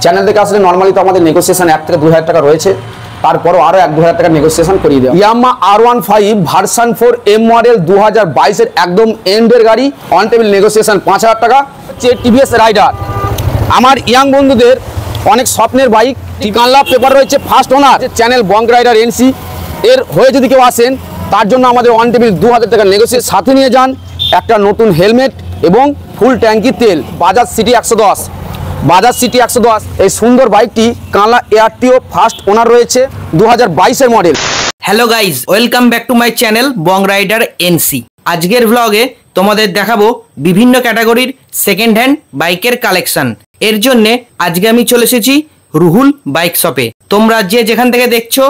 Channel থেকে আসলে normally তো আমাদের নেগোসিয়েশন 1 থেকে 2,000 টাকা রয়েছে, তারপরও আরও 1-2,000 টাকা নেগোসিয়েশন করিয়ে দেওয়া। Yamaha R15 version 4 M model 2022-এর একদম এন্ডের গাড়ি, অন টেবিল নেগোসিয়েশন 5,000 টাকা। হচ্ছে টিভিএস রাইডার, আমার ইয়াং বন্ধুদের অনেক স্বপ্নের বাইক। কানলা পেপার রয়েছে, first owner channel bong rider NC এর হয়ে যদি কেউ আসেন তার জন্য আমাদের অন টেবিল 2,000 টাকা নেগোসিয়েশন। সাথে নিয়ে যান একটা নতুন হেলমেট এবং ফুল ট্যাঙ্কি তেল। বাজাজ সিটি 110, বাজাজ সিটি 110 এই সুন্দর বাইকটি কানলা এয়ারটিও ফার্স্ট ওনার রয়েছে, 2022-এর model. Hello guys, welcome back to my channel bong rider NC। আজকের ব্লগে তোমাদের দেখাবো বিভিন্ন ক্যাটাগরির সেকেন্ড হ্যান্ড বাইকের কালেকশন। এর জন্য আজকে আমি চলে এসেছি রুহুল বাইক শপে। তোমরা যে যেখান থেকে দেখছো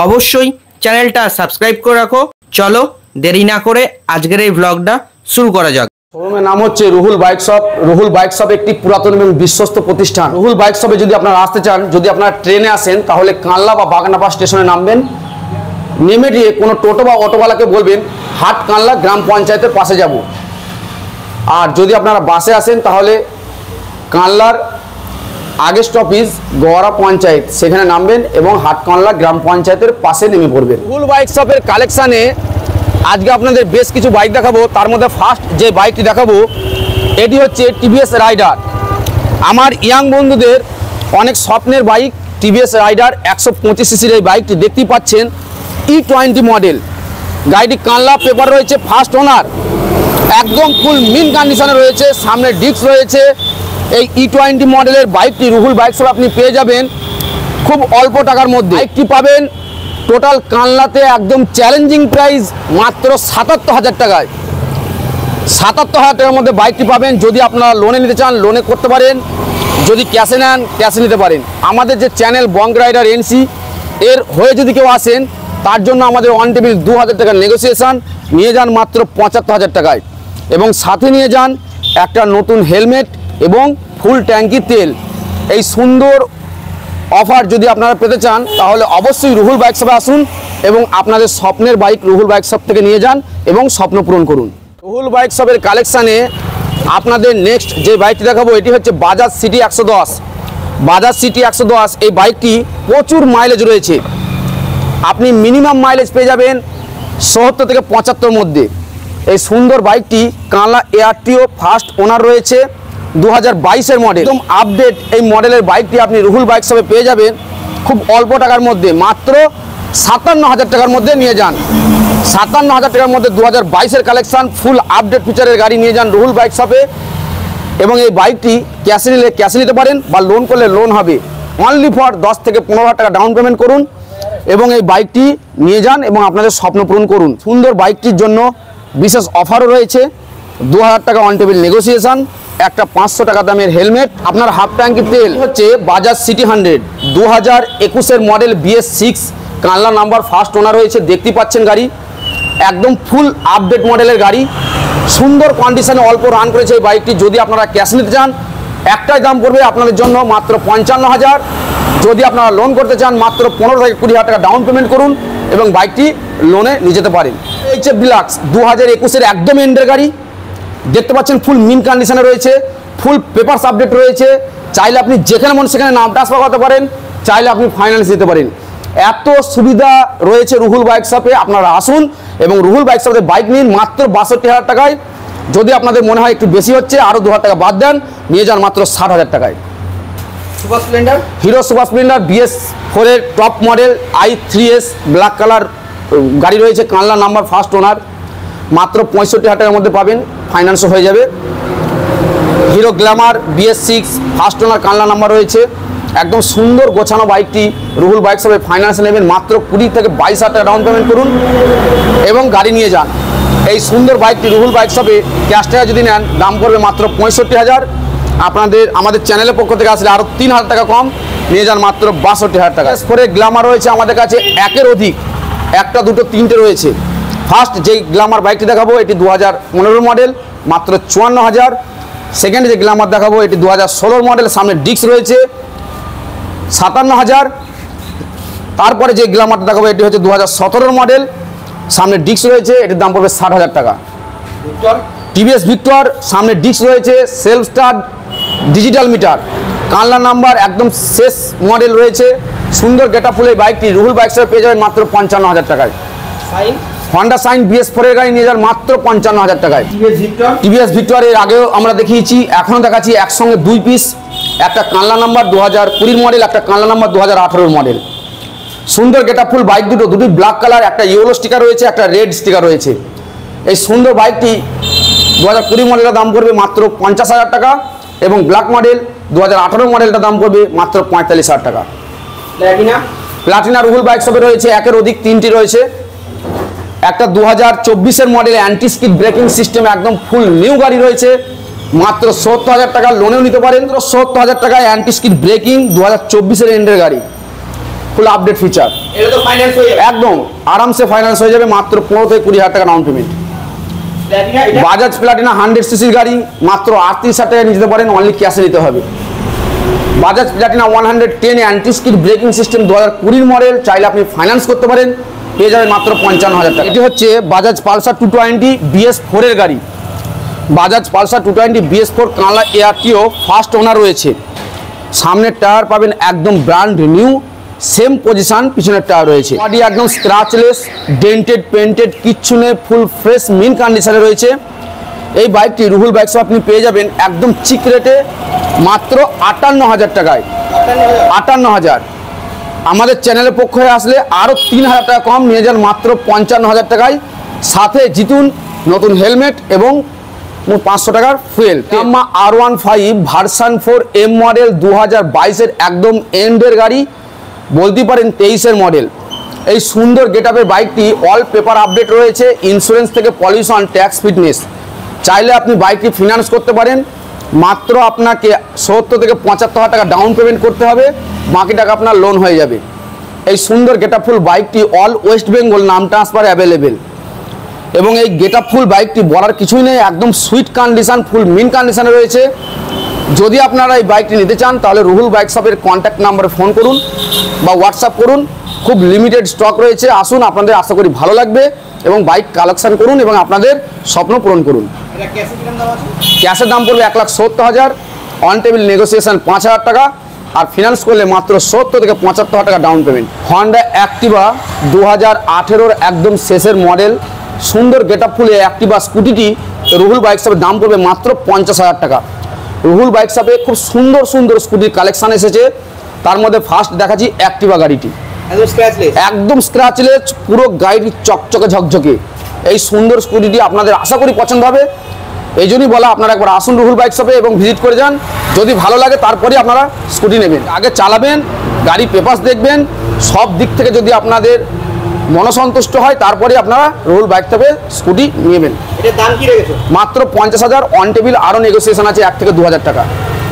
অবশ্যই চ্যানেলটা সাবস্ক্রাইব করে রাখো। চলো দেরি না করে আজকের এই ব্লগটা শুরু করা যাক। শোরুমের নাম হচ্ছে Ruhul bike shop. Ruhul bike shop একটি পুরাতন এবং বিশ্বস্ত প্রতিষ্ঠান। রুহুল বাইক শপে যদি আপনারা আসতে চান, যদি আপনারা ট্রেনে আসেন তাহলে কানলা বা বাগনাপা স্টেশনে নামবেন, নেমে গিয়ে কোনো টোটো বা অটোওয়ালাকে বলবেন হাট কানলা গ্রাম পঞ্চায়েতের পাশে যাব। আর যদি আপনারা বাসে আসেন তাহলে কানলার আগে স্টপেজ গোয়ারা পঞ্চায়েত, সেখানে নামবেন এবং হাট কানলা গ্রাম পঞ্চায়েতের পাশে নেমে পড়বেন। রুহুল বাইক শপের কালেকশানে আজকে আপনাদের বেশ কিছু বাইক দেখাবো। তার মধ্যে ফার্স্ট যে বাইকটি দেখাবো এটি হচ্ছে টিভিএস রাইডার। আমার ইয়াং বন্ধুদের অনেক স্বপ্নের বাইক টিভিএস রাইডার 125 সিসির এই বাইকটি দেখতেই পাচ্ছেন, E20 মডেল। গাড়িটি কানলা পেপার রয়েছে, ফার্স্ট ওনার, একদম ফুল মিন কন্ডিশনে রয়েছে, সামনে ডিস্ক রয়েছে। এই E20 মডেলের বাইকটি রুহুল বাইক শপে আপনি পেয়ে যাবেন খুব অল্প টাকার মধ্যে। বাইকটি পাবেন টোটাল কানলাতে একদম চ্যালেঞ্জিং প্রাইস মাত্র 77,000 টাকায়। 77,000 টাকার মধ্যে বাইকটি পাবেন। যদি আপনারা লোনে নিতে চান লোনে করতে পারেন, যদি ক্যাশে নেন ক্যাশে নিতে পারেন। আমাদের যে চ্যানেল বং রাইডার NC এর হয়ে যদি কেউ আসেন তার জন্য আমাদের অন টেবিল 2,000 টাকার নেগোসিয়েশন। নিয়ে যান মাত্র 75,000 টাকায় এবং সাথে নিয়ে যান একটা নতুন হেলমেট এবং ফুল ট্যাঙ্কি তেল। এই সুন্দর অফার যদি আপনারা পেতে চান তাহলে অবশ্যই রুহুল বাইক শপে আসুন এবং আপনাদের স্বপ্নের বাইক রুহুল বাইক শপ থেকে নিয়ে যান এবং স্বপ্ন পূরণ করুন। রুহুল বাইক শপের কালেকশানে আপনাদের নেক্সট যে বাইকটি দেখাবো এটি হচ্ছে বাজাজ সিটি 110। বাজাজ সিটি 110 এই বাইকটি প্রচুর মাইলেজ রয়েছে, আপনি মিনিমাম মাইলেজ পেয়ে যাবেন 70 থেকে 75 মধ্যে। এই সুন্দর বাইকটি কানলা এয়ারটিও ফার্স্ট ওনার রয়েছে, 2022-এর মডেল, একদম আপডেট এই মডেলের বাইকটি আপনি রুহুল বাইক শপে পেয়ে যাবেন খুব অল্প টাকার মধ্যে, মাত্র 57,000 টাকার মধ্যে নিয়ে যান। 57,000 টাকার মধ্যে 2022-এর কালেকশান, ফুল আপডেট ফিচারের গাড়ি নিয়ে যান রুহুল বাইক শপে। এবং এই বাইকটি ক্যাশে নিলে ক্যাশে নিতে পারেন বা লোন করলে লোন হবে। অনলি ফর 10 থেকে 15,000 টাকা ডাউন পেমেন্ট করুন এবং এই বাইকটি নিয়ে যান এবং আপনাদের স্বপ্ন পূরণ করুন। সুন্দর বাইকটির জন্য বিশেষ অফারও রয়েছে, 2,000 টাকা অন টেবিল নেগোসিয়েশন, একটা 500 টাকা দামের হেলমেট, আপনার হাফ ট্যাঙ্কি তেল। হচ্ছে বাজাজ সিটি 100 2021-এর মডেল BS6 কানলা নাম্বার, ফার্স্ট ওনার হয়েছে। দেখতে পাচ্ছেন গাড়ি একদম ফুল আপডেট মডেলের গাড়ি, সুন্দর কন্ডিশনে অল্প রান করেছে এই বাইকটি। যদি আপনারা ক্যাশ নিতে চান একটাই দাম পড়বে আপনাদের জন্য মাত্র 55,000। যদি আপনারা লোন করতে চান মাত্র 15 থেকে 20,000 টাকা ডাউন পেমেন্ট করুন এবং বাইকটি লোনে নিয়ে যেতে পারেন। HF ডিলাক্স 2021-এর একদম এন্ডের গাড়ি, দেখতে পাচ্ছেন ফুল মিন কন্ডিশনে রয়েছে, ফুল পেপারস আপডেট রয়েছে। চাইলে আপনি যেখানে মন সেখানে নাম ট্রান্সফার করতে পারেন, চাইলে আপনি ফাইন্যান্স দিতে পারেন। এত সুবিধা রয়েছে রুহুল বাইক শপে, আপনারা আসুন এবং রুহুল বাইক শপে বাইক নিন মাত্র 62,000 টাকায়। যদি আপনাদের মনে হয় একটু বেশি হচ্ছে আরও 2,000 টাকা বাদ দেন, নিয়ে যান মাত্র 60,000 টাকায়। Super splendor, hero super splendor BS4-এর top model i3s black colour গাড়ি রয়েছে, কানলা নাম্বার, ফার্স্ট ওনার, মাত্র 65,000 টাকার মধ্যে পাবেন, ফাইন্যান্সও হয়ে যাবে। Hero glamour BS6 first owner, কানলা নাম্বার রয়েছে, একদম সুন্দর গোছানো বাইকটি রুহুল বাইক শপে ফাইন্যান্স নেবেন মাত্র 20 থেকে 22,000 টাকা ডাউন পেমেন্ট করুন এবং গাড়ি নিয়ে যান। এই সুন্দর বাইকটি রুহুল বাইক শপে ক্যাশ টাকা যদি নেন দাম পড়বে মাত্র 65,000। আপনাদের আমাদের চ্যানেলের পক্ষ থেকে আসলে আরও 3,000 টাকা কম, নিয়ে যান মাত্র 62,000 টাকা। এরপরে গ্ল্যামার রয়েছে আমাদের কাছে একের অধিক, একটা দুটো তিনটে রয়েছে। ফার্স্ট যেই গ্ল্যামার বাইকটি দেখাবো এটি 2015 মডেল, মাত্র 54,000। সেকেন্ড যে গ্ল্যামার দেখাবো এটি 2016 মডেল, সামনে ডিস্ক রয়েছে, 57,000। তারপরে যে গ্ল্যামারটা দেখাবো এটি হচ্ছে 2017 মডেল, সামনে ডিস্ক রয়েছে, এটির দাম পড়বে 60,000 টাকা। টিভিএস ভিক্টর, সামনে ডিস্ক রয়েছে, সেলফ স্টার্ট, ডিজিটাল মিটার, কানলা নাম্বার, একদম শেষ মডেল রয়েছে, সুন্দর গেটা ফুল। এই বাইকটি রুহুল বাইক শপে পেয়ে যাবেন মাত্র 55,000 টাকায়। হন্ডা সাইন BS4 এর গাড়ি নিয়ে যান মাত্র 55,000 টাকায়। টিভিএস ভিক্টর এর আগেও আমরা দেখিয়েছি, এখনও দেখাচ্ছি একসঙ্গে 2 পিস, একটা কানলা নাম্বার 2020 মডেল, একটা কানলা নাম্বার 2018 মডেল। সুন্দর গেটা ফুল বাইক দুটি ব্ল্যাক কালার, একটা ইয়েলো স্টিকার রয়েছে, একটা রেড স্টিকার রয়েছে। এই সুন্দর বাইকটি 2020 মডেলের দাম পড়বে মাত্র 50,000 টাকা, এবং ব্ল্যাক মডেল 2018 মডেলটার দাম পড়বে মাত্র 45,000 টাকা। প্লাটিনা রুহুল বাইক শপে রয়েছে একের অধিক 3টি রয়েছে। একটা 2024 model anti skid braking system, একদম ফুল নিউ গাড়ি রয়েছে, মাত্র 70,000 টাকা, লোনেও নিতে পারেন। 70,000 টাকায় অ্যান্টি স্কিড ব্রেকিং 2024 এন্ডের গাড়ি, ফুল আপডেট ফিচার, একদম আরামসে ফাইন্যান্স হয়ে যাবে মাত্র 15 থেকে 20,000 টাকা ডাউন পেমেন্ট। বাজাজ প্লাটিনা 100 সিসির গাড়ি মাত্র 38,000 টাকায় নিতে পারেন, অনলি ক্যাশে নিতে হবে। Bajaj Platina 110 anti skid braking system 2020 model, চাইলে আপনি ফাইন্যান্স করতে পারেন, পেয়ে যাবেন মাত্র 55,000 টাকা। এটি হচ্ছে বাজাজ পালসার 220 BS4 এর গাড়ি। বাজাজ পালসার 220 BS4 কানলা এআরটিও ফার্স্ট ওনার রয়েছে। সামনের টায়ার পাবেন একদম ব্র্যান্ড নিউ, সেম পজিশন পিছনের টায়ার রয়েছে। বডি একদম স্ক্র্যাচলেস, ডেন্টেড পেন্টেড কিচ্ছু নেই, ফুল ফ্রেশ মিন কন্ডিশনে রয়েছে। এই বাইকটি রুহুল বাইক শপ আপনি পেয়ে যাবেন একদম চিক রেটে মাত্র 58,000 টাকায়। 58,000। আমাদের চ্যানেলের পক্ষ হয়ে আসলে আরও 3,000 টাকা কম নিয়ে যান মাত্র 55,000 টাকায়, সাথে জিতুন নতুন হেলমেট এবং 500 টাকার fuel. Yamaha R15 version 4 M model 2022 একদম এন্ডের গাড়ি, বলতে পারেন 23 মডেল। এই সুন্দর গেটআপের বাইকটি অল পেপার আপডেট রয়েছে, ইন্স্যুরেন্স থেকে পলিউশন, ট্যাক্স, ফিটনেস। চাইলে আপনি বাইকটি ফিনান্স করতে পারেন, মাত্র আপনাকে 70 থেকে 75,000 টাকা ডাউন পেমেন্ট করতে হবে, বাকি টাকা আপনার লোন হয়ে যাবে। এই সুন্দর গেটআপ ফুল বাইকটি অল ওয়েস্ট বেঙ্গল নাম ট্রান্সফার অ্যাভেলেবেল, এবং এই গেটআপ ফুল বাইকটি বলার কিছুই নেই, একদম সুইট কন্ডিশন, ফুল মিন কন্ডিশনে রয়েছে। যদি আপনারা এই বাইকটি নিতে চান তাহলে রুহুল বাইক শপের কন্ট্যাক্ট নাম্বারে ফোন করুন বা হোয়াটসঅ্যাপ করুন, খুব লিমিটেড স্টক রয়েছে। আসুন, আপনাদের আশা করি ভালো লাগবে, এবং বাইক কালেকশন করুন এবং আপনাদের স্বপ্ন পূরণ করুন। ক্যাশের দাম পড়বে 1,70,000, অন টেবিল নেগোসিয়েশন 5,000 টাকা, আর ফিনান্স করলে মাত্র 70 থেকে 75,000 টাকা ডাউন পেমেন্ট। হন্ডা অ্যাক্টিভা 2018 একদম শেষের মডেল, সুন্দর গেটআপ ফুলে অ্যাক্টিভা স্কুটিটি রুহুল বাইক শপের দাম পড়বে মাত্র 50,000 টাকা। রুহুল বাইক শপে খুব সুন্দর সুন্দর স্কুটির কালেকশন এসেছে, তার মধ্যে ফার্স্ট দেখাচ্ছি অ্যাক্টিভা গাড়িটি, একদম স্ক্র্যাচলেস, পুরো গাড়ি চকচকে ঝকঝকে। এই সুন্দর স্কুটিটি আপনাদের আশা করি পছন্দ হবে, এই জন্যই বলা আপনারা একবার আসুন রুহুল বাইক শপে এবং ভিজিট করে যান। যদি ভালো লাগে তারপরে আপনারা স্কুটি নেবেন, আগে চালাবেন, গাড়ি পেপারস দেখবেন, সব দিক থেকে যদি আপনাদের মনসন্তুষ্ট হয় তারপরে আপনারা রুহুল বাইক শপে স্কুটি নেবেন। এটার দাম কি রেখেছো? মাত্র 50,000, অন টেবিল আরও নেগোসিয়েশন আছে 1 থেকে 2,000 টাকা।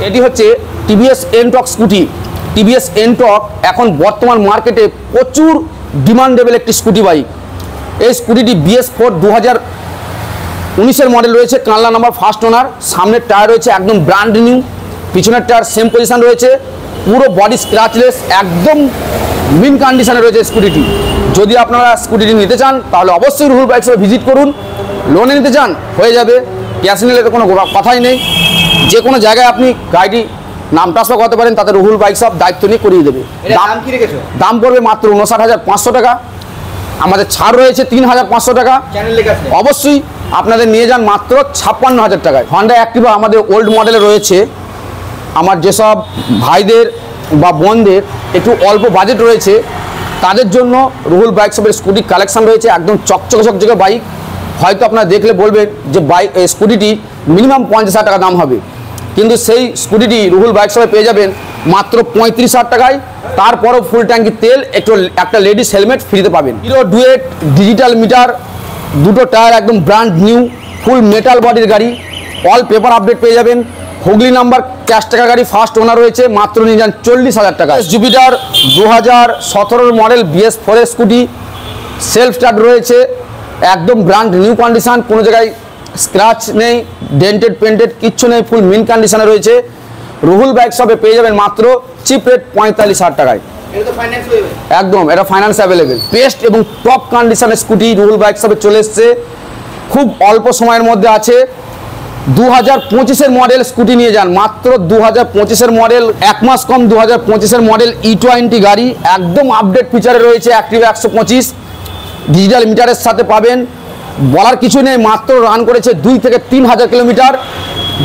এটি হচ্ছে TVS Ntorq scooty. TVS Ntorq এখন বর্তমান মার্কেটে প্রচুর ডিমান্ডেবল একটি স্কুটি বাইক। এই স্কুটিটি BS4 2019 মডেল রয়েছে, কানলা নাম্বার, ফার্স্ট ওনার। সামনের টায়ার রয়েছে একদম ব্র্যান্ড নিউ, পিছনের টায়ার সেম পজিশন রয়েছে, পুরো বডি স্ক্র্যাচলেস, একদম মিন কন্ডিশনে রয়েছে স্কুটিটি। যদি আপনারা স্কুটিটি নিতে চান তাহলে অবশ্যই রুহুল বাইক শপে ভিজিট করুন। লোনে নিতে চান হয়ে যাবে, ক্যাশ নিলে তো কোনো কথাই নেই। যে কোনো জায়গায় আপনি গাড়িটি নাম ট্রান্সফার করতে পারেন, তাতে রুহুল বাইক শপ দায়িত্ব নিয়ে করিয়ে দেবে। দাম কি রেখেছো? দাম পড়বে মাত্র 59,500 টাকা। আমাদের ছাড় রয়েছে 3,500 টাকা। অবশ্যই আপনাদের নিয়ে যান মাত্র 56,000 টাকায়। হন্ডা অ্যাক্টিভা আমাদের ওল্ড মডেলে রয়েছে। আমার যেসব ভাইদের বা বোনদের একটু অল্প বাজেট রয়েছে তাদের জন্য রুহুল বাইক শপের স্কুটি কালেকশন রয়েছে, একদম চকচকে চকচকে বাইক। হয়তো আপনারা দেখলে বলবেন যে বাইক স্কুটিটি মিনিমাম 50,000 টাকা দাম হবে, কিন্তু সেই স্কুটিটি রুহুল বাইক শপে পেয়ে যাবেন মাত্র 35,000 টাকায়। তারপরও ফুল ট্যাঙ্কি তেল, একটা লেডিস হেলমেট ফ্রিতে পাবেন। হিরো ডুয়েট ডিজিটাল মিটার, দুটো টায়ার একদম ব্র্যান্ড নিউ, ফুল মেটাল বডির গাড়ি, অল পেপার আপডেট পেয়ে যাবেন। হুগলি নাম্বার, ক্যাশ টাকা গাড়ি, ফার্স্ট ওনার রয়েছে, মাত্র নিয়ে যান 40,000 টাকা। Jupiter 2017 model BS4 scooty, self start রয়েছে, একদম ব্র্যান্ড নিউ কন্ডিশন, কোনো জায়গায় স্ক্র্যাচ নেই, ডেন্টেড পেন্টেড কিচ্ছু নেই, ফুল মিন কন্ডিশনে রয়েছে। রুহুল বাইক শপে পেয়ে যাবেন মাত্র চিপ রেট 45,000 টাকায়। একদম এটা ফাইন্যান্স অ্যাভেলেবেল। বেস্ট এবং টপ কন্ডিশনের স্কুটি রুহুল বাইক শপে চলে এসছে, খুব অল্প সময়ের মধ্যে আছে। 2025-এর মডেল স্কুটি নিয়ে যান, মাত্র 2025-এর মডেল, 1 মাস কম 2025-এর মডেল E20 গাড়ি, একদম আপডেট ফিচারে রয়েছে। অ্যাক্টিভা 125 ডিজিটাল মিটারের সাথে পাবেন, বলার কিছু নেই। মাত্র রান করেছে 2 থেকে 3 হাজার কিলোমিটার,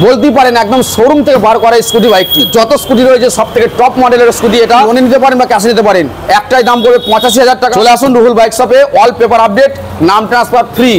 বলতেই পারেন একদম শোরুম থেকে বার করা স্কুটি বাইকটি। যত স্কুটি রয়েছে সব থেকে টপ মডেলের স্কুটি এটা। লোনে নিতে পারেন বা ক্যাশে নিতে পারেন, একটাই দাম পড়বে 85,000 টাকা। চলে আসুন রুহুল বাইক শপে, অল পেপার আপডেট, নাম ট্রান্সফার ফ্রি।